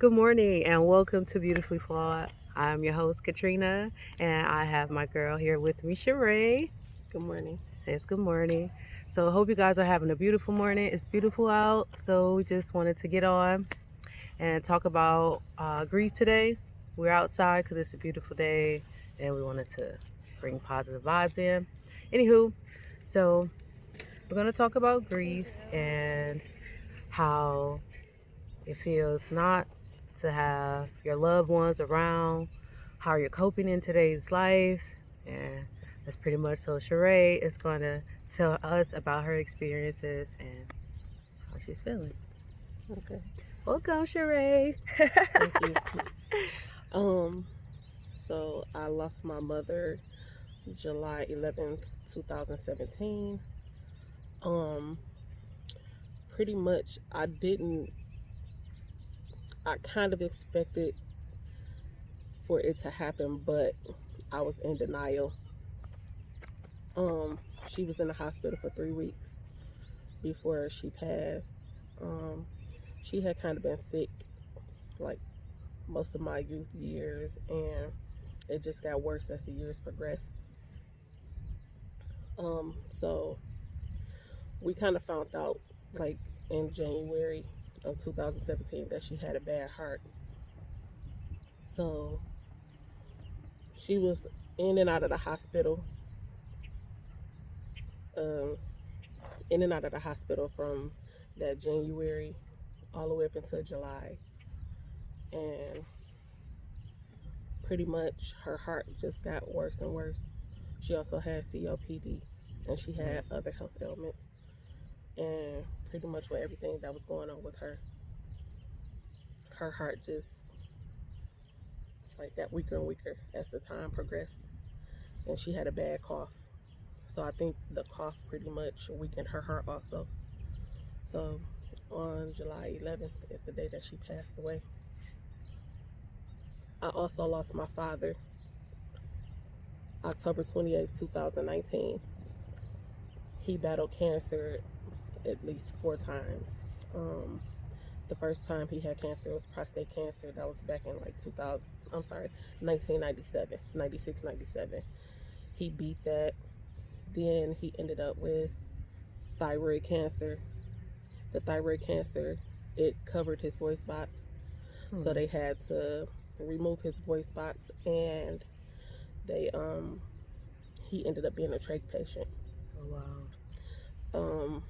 Good morning and welcome to Beautifully Flawed. I'm your host, Katrina, and I have my girl here with me, Sheree. Good morning. Says good morning. So, I hope you guys are having a beautiful morning. It's beautiful out, so we just wanted to get on and talk about grief today. We're outside because it's a beautiful day, and we wanted to bring positive vibes in. Anywho, so we're going to talk about grief and how it feels not to have your loved ones around, how you're coping in today's life. And that's pretty much so. Sheree is going to tell us about her experiences and how she's feeling. Okay. Welcome, Sheree. Thank you. So I lost my mother July 11th, 2017. Um, Pretty much I kind of expected for it to happen, but I was in denial. She was in the hospital for 3 weeks before she passed. Um, she had kind of been sick like most of my youth years, and it just got worse as the years progressed. So we kind of found out like in January of 2017 that she had a bad heart. So she was in and out of the hospital, um, in and out of the hospital from that January all the way up until July. And pretty much her heart just got worse and worse. She also had COPD and she had other health ailments. And pretty much with everything that was going on with her heart just like got weaker and weaker as the time progressed. And she had a bad cough. So I think the cough pretty much weakened her heart also. So on July 11th is the day that she passed away. I also lost my father October 28th, 2019. He battled cancer at least 4 times. Um, the first time he had cancer was prostate cancer. That was back in like 2000, I'm sorry, 1997, 96, 97. He beat that. Then he ended up with thyroid cancer. The thyroid cancer, it covered his voice box. So they had to remove his voice box, and they he ended up being a trach patient. Oh, wow. Um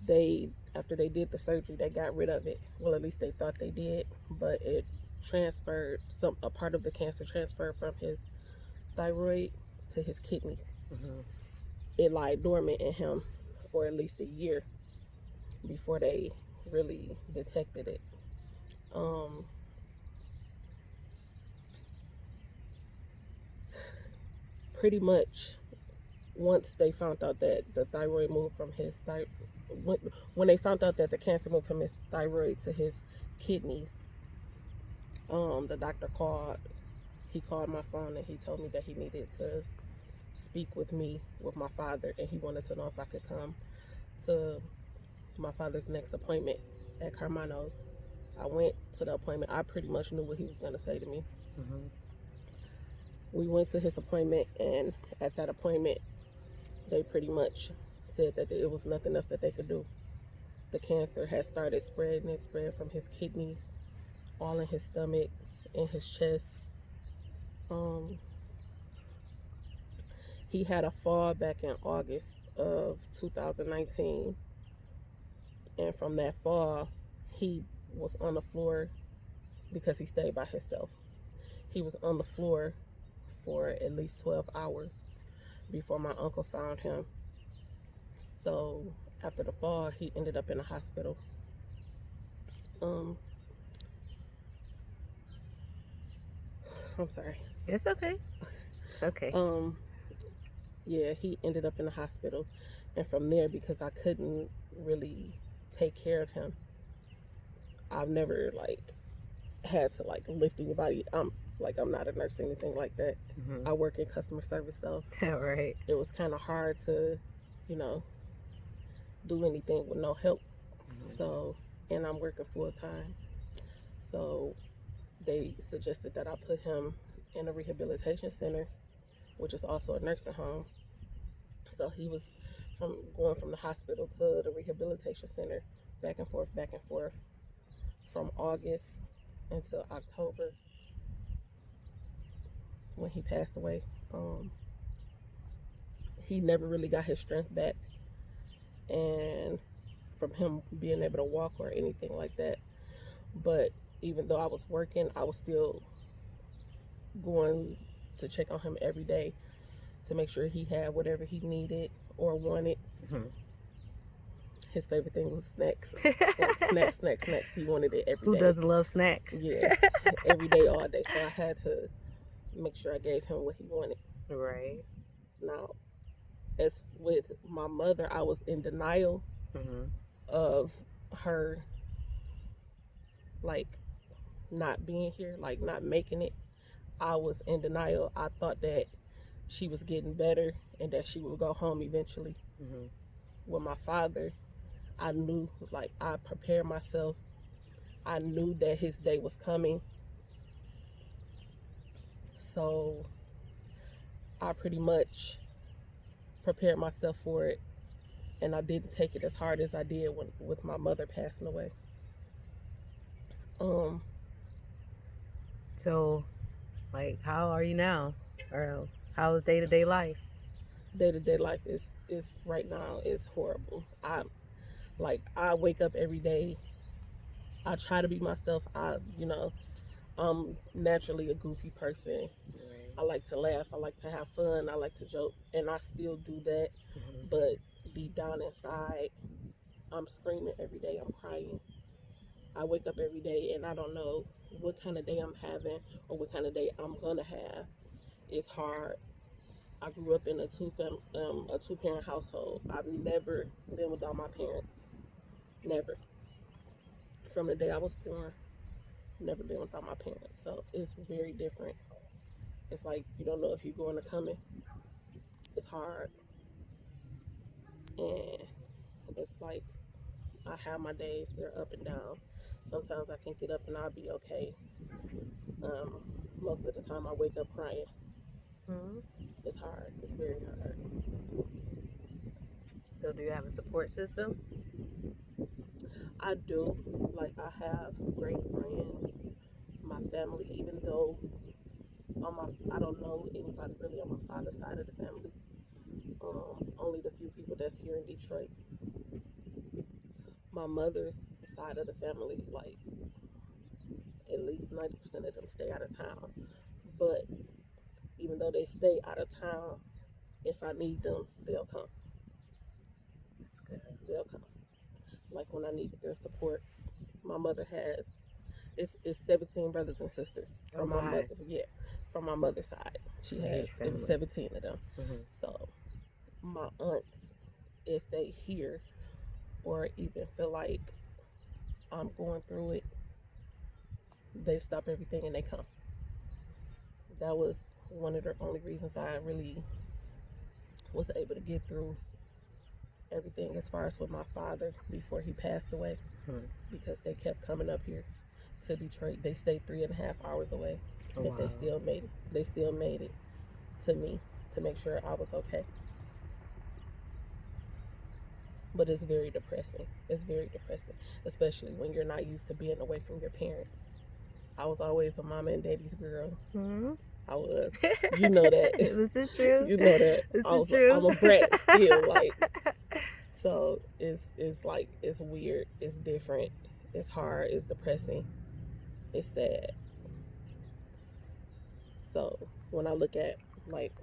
they After they did the surgery, they got rid of it. Well, at least they thought they did, but it transferred a part of the cancer transferred from his thyroid to his kidneys. Mm-hmm. It lied dormant in him for at least a year before they really detected it. Um, Pretty much, once they found out that the thyroid moved from his thyroid, when they found out that the cancer moved from his thyroid to his kidneys, the doctor called. He called my phone and he told me that he needed to speak with me, with my father, and he wanted to know if I could come to my father's next appointment at Carmano's. I went to the appointment. I pretty much knew what he was going to say to me. Mm-hmm. We went to his appointment, and at that appointment, they pretty much said that it was nothing else that they could do. The cancer had started spreading. It spread from his kidneys, all in his stomach, in his chest. Um, he had a fall back in August of 2019, and from that fall, he was on the floor because he stayed by himself. He was on the floor for at least 12 hours before my uncle found him. So after the fall, he ended up in the hospital. Um, I'm sorry. It's okay. It's okay. Yeah, he ended up in the hospital, and from there, because I couldn't really take care of him, I've never like had to like lift anybody. I'm not a nurse or anything like that. Mm-hmm. I work in customer service, so All right. it was kind of hard to, you know, do anything with no help. Mm-hmm. So, and I'm working full time. So they suggested that I put him in a rehabilitation center, which is also a nursing home. So he was going from the hospital to the rehabilitation center, back and forth, from August until October when he passed away. He never really got his strength back, and from him being able to walk or anything like that. But even though I was working, I was still going to check on him every day to make sure he had whatever he needed or wanted. Mhm. His favorite thing was snacks. Like snacks. He wanted it every day. Who doesn't love snacks? Yeah, every day, all day. So I had to make sure I gave him what he wanted. Right. Now, as with my mother, I was in denial of her, like, not being here, like not making it. I was in denial. I thought that she was getting better and that she would go home eventually. With my father, I knew, like, I prepared myself. I knew that his day was coming. So I pretty much prepared myself for it, and I didn't take it as hard as I did with my mother passing away. So, like, how are you now? Or how is day-to-day life? Day-to-day life is right now is horrible. I wake up every day. I try to be myself. I'm naturally a goofy person. I like to laugh. I like to have fun. I like to joke, and I still do that. But deep down inside, I'm screaming every day. I'm crying. I wake up every day, and I don't know what kind of day I'm having or what kind of day I'm gonna have. It's hard. I grew up in a two-parent household. I've never been without my parents. Never. From the day I was born, never been without my parents. So it's very different. It's like you don't know if you're going or coming. It's hard. And it's like I have my days, they're up and down. Sometimes I can get up and I'll be okay. Most of the time I wake up crying. It's hard. It's very hard. So do you have a support system? I do. Like, I have great friends. My family, even though I don't know anybody really on my father's side of the family. Only the few people that's here in Detroit. My mother's side of the family, like, at least 90% of them stay out of town. But even though they stay out of town, if I need them, they'll come. That's good. They'll come. Like when I needed their support. My mother has, it's 17 brothers and sisters from my mother. Yeah, from my mother's side. She has, it was 17 of them. So my aunts, if they hear or even feel like I'm going through it, they stop everything and they come. That was one of the only reasons I really was able to get through everything as far as with my father before he passed away, because they kept coming up here to Detroit. They stayed 3.5 hours away, but they still made it. They still made it to me to make sure I was okay. But it's very depressing. It's very depressing, especially when you're not used to being away from your parents. I was always a mama and daddy's girl. I was. You know that. This is true. You know that. This is true. I'm a brat still, like. So it's like, it's weird. It's different. It's hard. It's depressing. It's sad. So when I look at, like,